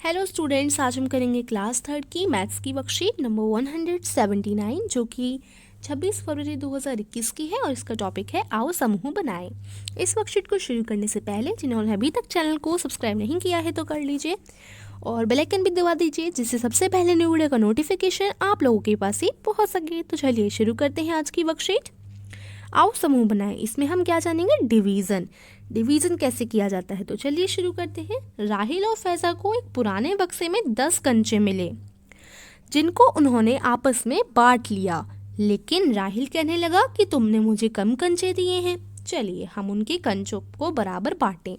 Hello students, आज हम करेंगे क्लास थर्ड की मैथ्स की वर्कशीट नंबर 179 जो कि 26 फरवरी 2021 की है और इसका टॉपिक है आओ समूह बनाएं। इस वर्कशीट को शुरू करने से पहले जिन्होंने अभी तक चैनल को सब्सक्राइब नहीं किया है तो कर लीजिए और बेल आइकन भी दबा दीजिए जिससे सबसे पहले न्यू वीडियो का नोटिफिकेशन आप लोगों के पास ही पहुंच सके। तो चलिए शुरू करते हैं आज की वर्कशीट। आओ समूह बनाएं। इसमें हम क्या जानेंगे? डिवीजन कैसे किया जाता है। तो चलिए शुरू करते हैं। राहिल और फैजा को एक पुराने बक्से में 10 कंचे मिले जिनको उन्होंने आपस में बांट लिया, लेकिन राहिल कहने लगा कि तुमने मुझे कम कंचे दिए हैं। चलिए हम उनके कंचों को बराबर बांटें।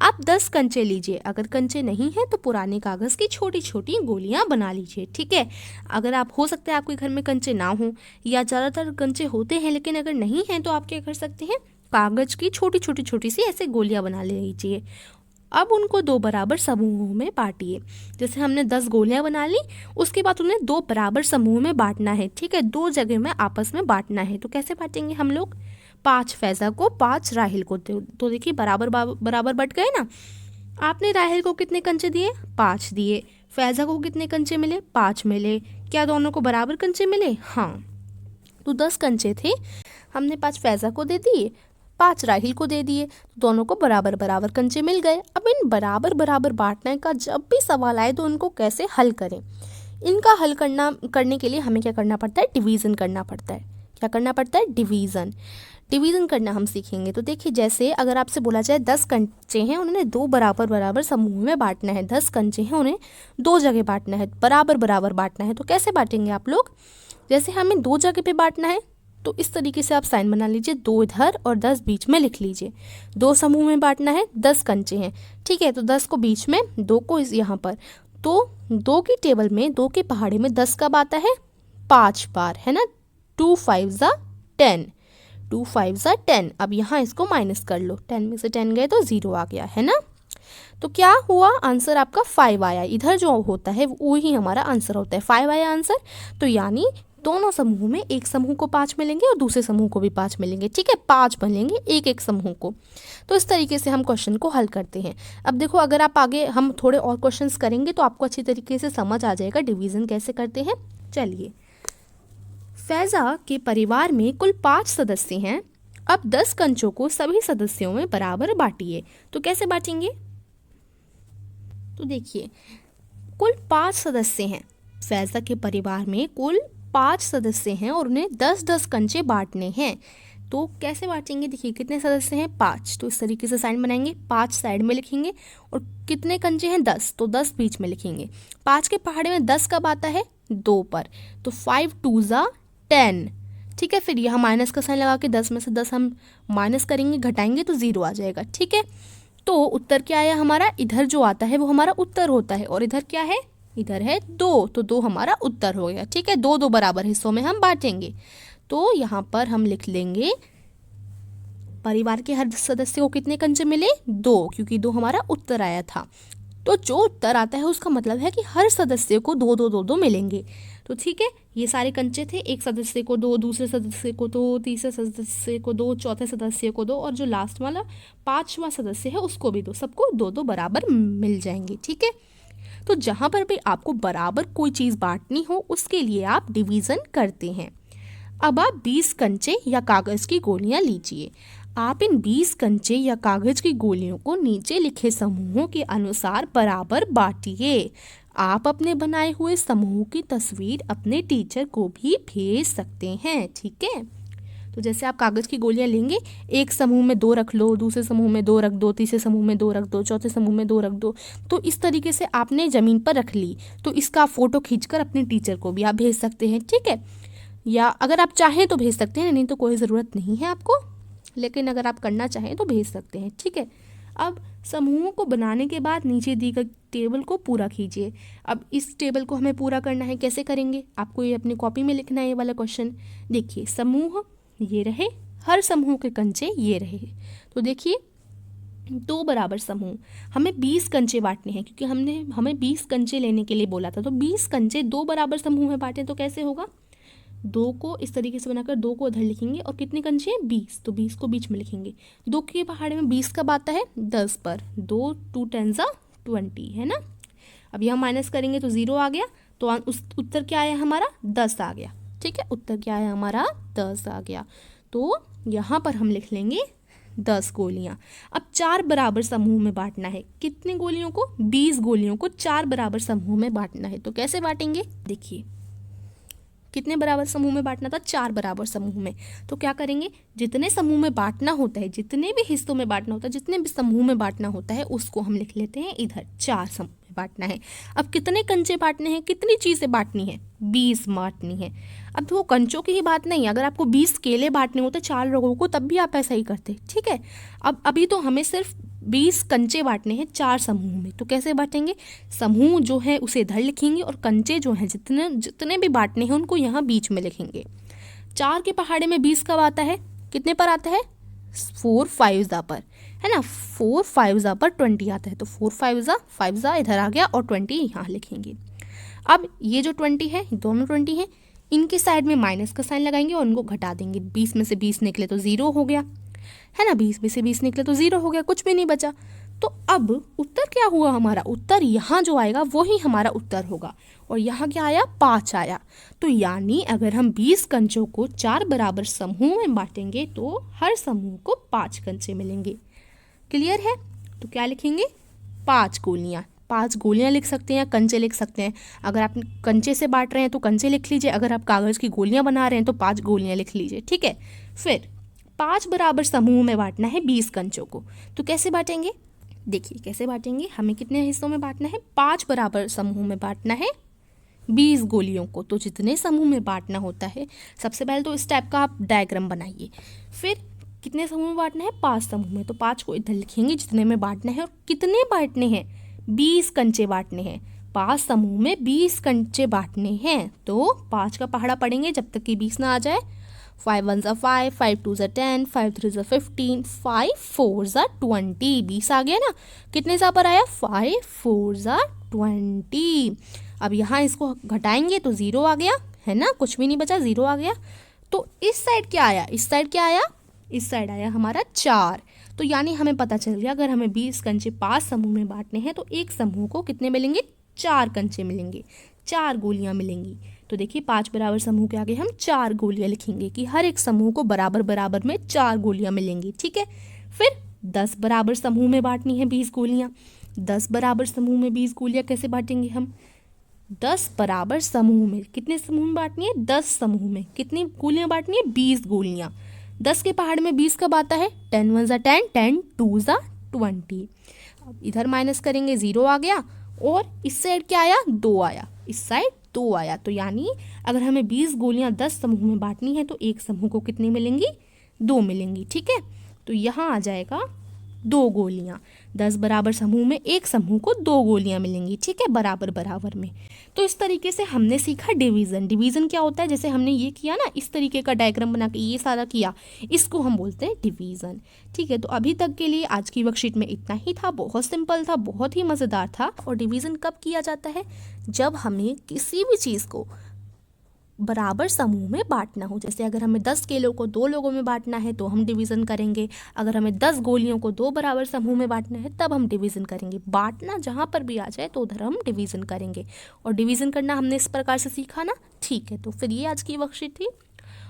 आप 10 कंचे लीजिए। अगर कंचे नहीं हैं तो पुराने कागज की छोटी छोटी गोलियां बना लीजिए। ठीक है, अगर आप हो सकता है आपके घर में कंचे ना हो या ज़्यादातर कंचे होते हैं लेकिन अगर नहीं हैं तो आप क्या कर सकते हैं, कागज की छोटी सी ऐसे गोलियां बना लीजिए। अब उनको 2 बराबर समूहों में बांटिए। जैसे हमने 10 गोलियां बना ली, उसके बाद उन्हें 2 बराबर समूह में बांटना है। ठीक है, 2 जगह में आपस में बांटना है। तो कैसे बांटेंगे हम लोग? 5 फैजा को, 5 राहिल को। तो देखिए बराबर बराबर बट गए ना। आपने राहिल को कितने कंचे दिए? 5 दिए। फैजा को कितने कंचे मिले? 5 मिले। क्या दोनों को बराबर कंचे मिले? हाँ। तो 10 कंचे थे, हमने 5 फैजा को दे दिए, 5 राहिल को दे दिए, दोनों को बराबर बराबर कंचे मिल गए। अब इन बराबर बराबर बांटने का जब भी सवाल आए तो उनको कैसे हल करें। इनका हल करने के लिए हमें क्या करना पड़ता है? डिवीज़न करना पड़ता है। क्या करना पड़ता है? डिवीज़न करना हम सीखेंगे। तो देखिए, जैसे अगर आपसे बोला जाए 10 कंचे हैं, उन्हें 2 बराबर बराबर समूह में बांटना है। 10 कंचे हैं, उन्हें 2 जगह बांटना है, बराबर बराबर बांटना है। तो कैसे बांटेंगे आप लोग? जैसे हमें 2 जगह पे बांटना है तो इस तरीके से आप साइन बना लीजिए, 2 इधर और 10 बीच में लिख लीजिए। 2 समूह में बांटना है, 10 कंचे हैं। ठीक है, तो 10 को बीच में, 2 को यहाँ पर। तो 2 की टेबल में, 2 के पहाड़े में 10 कब आता है? 5 बार, है ना। 2 5 ज़ा 10, 2 5 ज़ा 10। अब यहाँ इसको माइनस कर लो, 10 में से 10 गए तो 0 आ गया, है ना। तो क्या हुआ? आंसर आपका 5 आया। इधर जो होता है वो ही हमारा आंसर होता है, 5 आया आंसर। तो यानी दोनों समूह में, एक समूह को 5 मिलेंगे और दूसरे समूह को भी 5 मिलेंगे। ठीक है, 5 बनेंगे एक एक समूह को। तो इस तरीके से हम क्वेश्चन को हल करते हैं। अब देखो, अगर आप आगे हम थोड़े और क्वेश्चंस करेंगे तो आपको अच्छी तरीके से समझ आ जाएगा डिवीज़न कैसे करते हैं। चलिए, फैजा के परिवार में कुल 5 सदस्य हैं। अब 10 कंचों को सभी सदस्यों में बराबर बांटिए। तो कैसे बांटेंगे? तो देखिए, कुल 5 सदस्य हैं। फैजा के परिवार में कुल 5 सदस्य हैं और उन्हें 10-10 कंचे बांटने हैं। तो कैसे बांटेंगे? देखिए, कितने सदस्य हैं? 5। तो इस तरीके से साइन बनाएंगे, 5 साइड में लिखेंगे और कितने कंचे हैं? 10। तो 10 बीच में लिखेंगे। 5 के पहाड़े में 10 कब आता है? 2 पर। तो 5 2 ज़ा 10। ठीक है, फिर यहाँ माइनस का साइन लगा के 10 में से 10 हम माइनस करेंगे, घटाएंगे तो 0 आ जाएगा। ठीक है, तो उत्तर क्या आया हमारा? इधर जो आता है वो हमारा उत्तर होता है और इधर क्या है? इधर है 2, तो 2 हमारा उत्तर हो गया। ठीक है, 2 बराबर हिस्सों में हम बांटेंगे। तो यहाँ पर हम लिख लेंगे परिवार के हर सदस्य को कितने कंचे मिले? 2, क्योंकि 2 हमारा उत्तर आया था। तो जो उत्तर आता है उसका मतलब है कि हर सदस्य को 2 मिलेंगे। तो ठीक है, ये सारे कंचे थे। एक सदस्य को 2, दूसरे सदस्य को 2, तीसरे सदस्य को 2, चौथे सदस्य को 2 और जो लास्ट वाला 5वां सदस्य है उसको भी 2। सबको 2 बराबर मिल जाएंगे। ठीक है, तो जहाँ पर भी आपको बराबर कोई चीज़ बांटनी हो उसके लिए आप डिवीज़न करते हैं। अब आप 20 कंचे या कागज़ की गोलियां लीजिए। आप इन 20 कंचे या कागज की गोलियों को नीचे लिखे समूहों के अनुसार बराबर बांटिए। आप अपने बनाए हुए समूह की तस्वीर अपने टीचर को भी भेज सकते हैं। ठीक है, तो जैसे आप कागज की गोलियां लेंगे, एक समूह में 2 रख लो, दूसरे समूह में 2 रख दो, तीसरे समूह में 2 रख दो, चौथे समूह में 2 रख दो। तो इस तरीके से आपने ज़मीन पर रख ली, तो इसका फ़ोटो खींचकर अपने टीचर को भी आप भेज सकते हैं। ठीक है, या अगर आप चाहें तो भेज सकते हैं, नहीं तो कोई ज़रूरत नहीं है आपको, लेकिन अगर आप करना चाहें तो भेज सकते हैं। ठीक है, अब समूहों को बनाने के बाद नीचे दी गई टेबल को पूरा कीजिए। अब इस टेबल को हमें पूरा करना है, कैसे करेंगे? आपको ये अपनी कॉपी में लिखना है, ये वाला क्वेश्चन। देखिए, समूह ये रहे, हर समूह के कंचे ये रहे। तो देखिए, 2 बराबर समूह, हमें 20 कंचे बांटने हैं क्योंकि हमें 20 कंचे लेने के लिए बोला था। तो 20 कंचे 2 बराबर समूह में बांटे तो कैसे होगा? 2 को इस तरीके से बनाकर 2 को उधर लिखेंगे और कितने कंचे हैं? 20। तो 20 को बीच में लिखेंगे। 2 के पहाड़े में 20 कब आता है? 10 पर। 2 2 10 ज़ा 20, है ना। अब यहाँ माइनस करेंगे तो 0 आ गया, तो उस उत्तर क्या आया हमारा 10 आ गया। ठीक है, उत्तर क्या है हमारा 10 आ गया। तो यहाँ पर हम लिख लेंगे 10 गोलियाँ। अब 4 बराबर समूह में बांटना है। कितने गोलियों को? 20 गोलियों को 4 बराबर समूह में बांटना है। तो कैसे बांटेंगे? देखिए, कितने बराबर समूह में बांटना था? 4 बराबर समूह में। तो क्या करेंगे, जितने समूह में बांटना होता है, जितने भी हिस्सों में बांटना होता है, जितने भी समूह में बांटना होता है, उसको हम लिख लेते हैं इधर 4 समूह में बांटना है। अब कितने कंचे बांटने हैं, कितनी चीज़ें बांटनी है? 20 बांटनी है। अब वो कंचों की ही बात नहीं, अगर आपको 20 केले बांटने होते 4 लोगों को, तब भी आप ऐसा ही करते। ठीक है, अब अभी तो हमें सिर्फ 20 कंचे बांटने हैं 4 समूह में। तो कैसे बांटेंगे? समूह जो है उसे इधर लिखेंगे और कंचे जो हैं जितने जितने भी बांटने हैं उनको यहाँ बीच में लिखेंगे। 4 के पहाड़े में 20 कब आता है? कितने पर आता है? 4 5 पर, है ना। 4 5 पर 20 आता है। तो 4 5 इधर आ गया और 20 यहाँ लिखेंगे। अब ये जो 20 है, दोनों 20 हैं, इनके साइड में माइनस का साइन लगाएंगे और उनको घटा देंगे। 20 में से 20 निकले तो 0 हो गया, है ना। 20 में से 20 निकले तो 0 हो गया, कुछ भी नहीं बचा। तो अब उत्तर क्या हुआ हमारा? उत्तर यहाँ जो आएगा वही हमारा उत्तर होगा। और यहाँ क्या आया? 5 आया। तो यानी अगर हम 20 कंचों को 4 बराबर समूह में बांटेंगे तो हर समूह को 5 कंचे मिलेंगे। क्लियर है? तो क्या लिखेंगे? 5 गोलियाँ। 5 गोलियाँ लिख सकते हैं या कंचे लिख सकते हैं। अगर आप कंचे से बांट रहे हैं तो कंचे लिख लीजिए, अगर आप कागज़ की गोलियाँ बना रहे हैं तो 5 गोलियाँ लिख लीजिए। ठीक है, फिर 5 बराबर समूह में बांटना है 20 कंचों को। तो कैसे बांटेंगे? देखिए कैसे बांटेंगे। हमें कितने हिस्सों में बांटना है? 5 बराबर समूह में बांटना है 20 गोलियों को। तो जितने समूह में बांटना होता है, सबसे पहले तो इस टाइप का आप डायग्राम बनाइए। फिर कितने समूह में बांटना है? 5 समूह में। तो 5 को इधर लिखेंगे जितने में बांटना है। और कितने बांटने हैं? 20 कंचे बांटने हैं। 5 समूह में 20 कंचे बांटने हैं। तो 5 का पहाड़ा पड़ेंगे जब तक कि 20 ना आ जाए। 5 1 5, 5 2 10, 5 3 15, 5 4 20। 20 आ गया ना। कितने सा पर आया? 5 4 20। अब यहाँ इसको घटाएंगे तो 0 आ गया, है ना, कुछ भी नहीं बचा, 0 आ गया। तो इस साइड क्या आया? इस साइड क्या आया? इस साइड आया हमारा 4। तो यानी हमें पता चल गया, अगर हमें 20 कंचे 5 समूह में बांटने हैं तो एक समूह को कितने मिलेंगे? 4 कंचे मिलेंगे, 4 गोलियां मिलेंगी। तो देखिए 5 बराबर समूह के आगे हम 4 गोलियां लिखेंगे कि हर एक समूह को बराबर बराबर में 4 गोलियां मिलेंगी। ठीक है, फिर 10 बराबर समूह में बांटनी है 20 गोलियां। 10 बराबर समूह में 20 गोलियां कैसे बांटेंगे हम? 10 बराबर समूह में कितने समूह में बांटनी है? 10 समूह में कितनी गोलियां बांटनी है? 20 गोलियां। 10 के पहाड़ में 20 कब आता है? 10 1 10, 10 2 20। अब इधर माइनस करेंगे, 0 आ गया। और इस साइड क्या आया? 2 आया, इस साइड 2 आया। तो यानी अगर हमें 20 गोलियां 10 समूह में बांटनी है तो एक समूह को कितनी मिलेंगी? 2 मिलेंगी। ठीक है, तो यहाँ आ जाएगा 2 गोलियां। 10 बराबर समूह में एक समूह को 2 गोलियां मिलेंगी। ठीक है, बराबर बराबर में। तो इस तरीके से हमने सीखा डिवीज़न। डिवीज़न क्या होता है? जैसे हमने ये किया ना, इस तरीके का डायग्राम बना के ये सारा किया, इसको हम बोलते हैं डिवीज़न। ठीक है, तो अभी तक के लिए आज की वर्कशीट में इतना ही था। बहुत सिंपल था, बहुत ही मज़ेदार था। और डिवीज़न कब किया जाता है? जब हमें किसी भी चीज़ को बराबर समूह में बांटना हो। जैसे अगर हमें 10 केलों को 2 लोगों में बांटना है तो हम डिवीज़न करेंगे। अगर हमें 10 गोलियों को 2 बराबर समूह में बांटना है तब हम डिवीज़न करेंगे। बांटना जहाँ पर भी आ जाए तो उधर हम डिवीज़न करेंगे। और डिवीज़न करना हमने इस प्रकार से सीखा ना। ठीक है, तो फिर ये आज की वर्कशीट थी।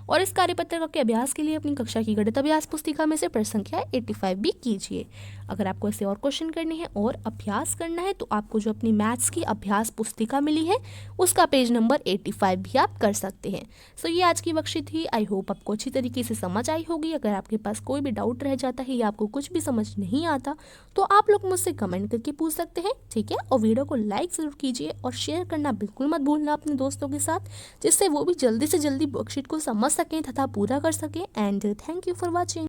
और इस कार्यपत्र के अभ्यास के लिए अपनी कक्षा की गणित अभ्यास पुस्तिका में से प्रश्न संख्या 85 भी कीजिए। अगर आपको ऐसे और क्वेश्चन करने हैं और अभ्यास करना है तो आपको जो अपनी मैथ्स की अभ्यास पुस्तिका मिली है उसका पेज नंबर 85 भी आप कर सकते हैं। सो ये आज की वर्कशीट थी। आई होप आपको अच्छी तरीके से समझ आई होगी। अगर आपके पास कोई भी डाउट रह जाता है या आपको कुछ भी समझ नहीं आता तो आप लोग मुझसे कमेंट करके पूछ सकते हैं। ठीक है, और वीडियो को लाइक ज़रूर कीजिए और शेयर करना बिल्कुल मत भूलना अपने दोस्तों के साथ, जिससे वो भी जल्दी से जल्दी वर्कशीट को समझ सकें तथा पूरा कर सकें। And thank you for watching.